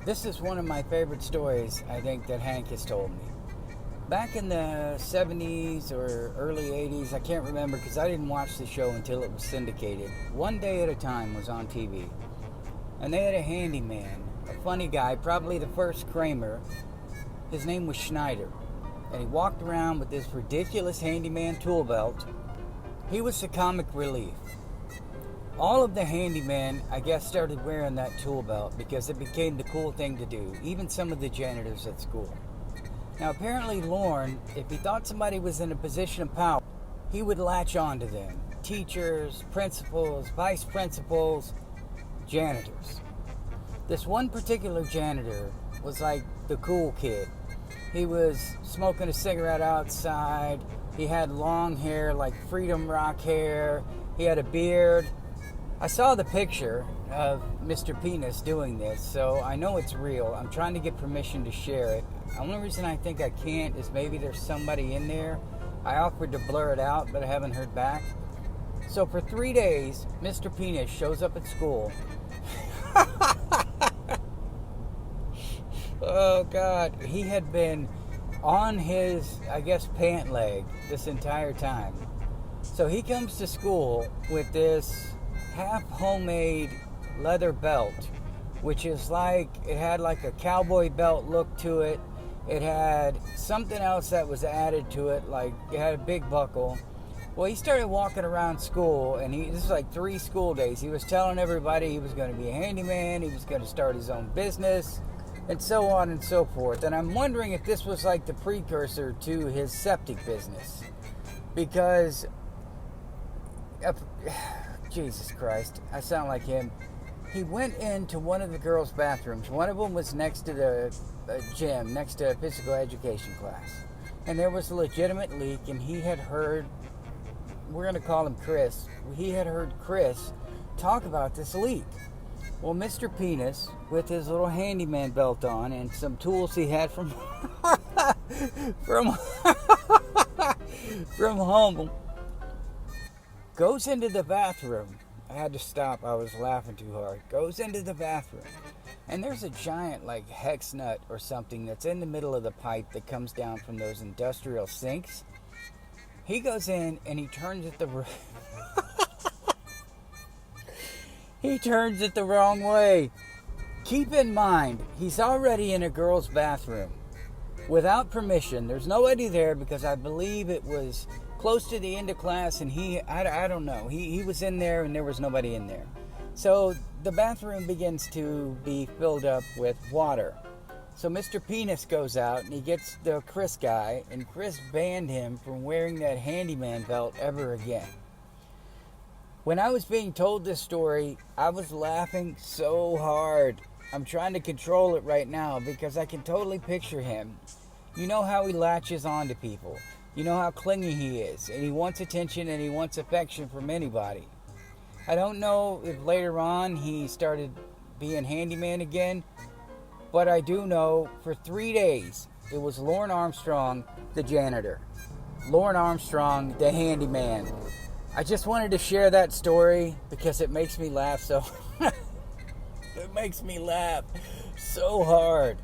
This is one of my favorite stories, I think, that Hank has told me. Back in the 70s or early 80s, I can't remember because I didn't watch the show until it was syndicated. One Day at a Time was on TV. And they had a handyman, a funny guy, probably the first Kramer. His name was Schneider. And he walked around with this ridiculous handyman tool belt. He was the comic relief. All of the handymen, I guess, started wearing that tool belt because it became the cool thing to do, even some of the janitors at school. Now, apparently Lorne, if he thought somebody was in a position of power, he would latch on to them. Teachers, principals, vice principals, janitors. This one particular janitor was like the cool kid. He was smoking a cigarette outside. He had long hair, like Freedom Rock hair. He had a beard. I saw the picture of Mr. Penis doing this, so I know it's real. I'm trying to get permission to share it. The only reason I think I can't is maybe there's somebody in there. I offered to blur it out, but I haven't heard back. So for 3 days, Mr. Penis shows up at school. Oh, God. He had been on his, I guess, pant leg this entire time. So he comes to school with this half homemade leather belt, which is like, it had like a cowboy belt look to it. It had something else that was added to it, like it had a big buckle. Well, he started walking around school, and this is like 3 school days. He was telling everybody he was going to be a handyman, he was going to start his own business, and so on and so forth. And I'm wondering if this was like the precursor to his septic business, because Jesus Christ, I sound like him. He went into one of the girls' bathrooms. One of them was next to the gym, next to a physical education class. And there was a legitimate leak, and he had heard, we're going to call him Chris, he had heard Chris talk about this leak. Well, Mr. Penis, with his little handyman belt on and some tools he had from from home, goes into the bathroom. I had to stop. I was laughing too hard. Goes into the bathroom. And there's a giant, like, hex nut or something that's in the middle of the pipe that comes down from those industrial sinks. He goes in and he turns it he turns it the wrong way. Keep in mind, he's already in a girl's bathroom without permission. There's nobody there because I believe it was close to the end of class, and I don't know. He was in there and there was nobody in there. So the bathroom begins to be filled up with water. So Mr. Penis goes out and he gets the Chris guy, and Chris banned him from wearing that handyman belt ever again. When I was being told this story, I was laughing so hard. I'm trying to control it right now because I can totally picture him. You know how he latches on to people. You know how clingy he is, and he wants attention and he wants affection from anybody. I don't know if later on he started being handyman again, but I do know for 3 days it was Lorne Armstrong, the janitor. Lorne Armstrong, the handyman. I just wanted to share that story because it makes me laugh so it makes me laugh so hard.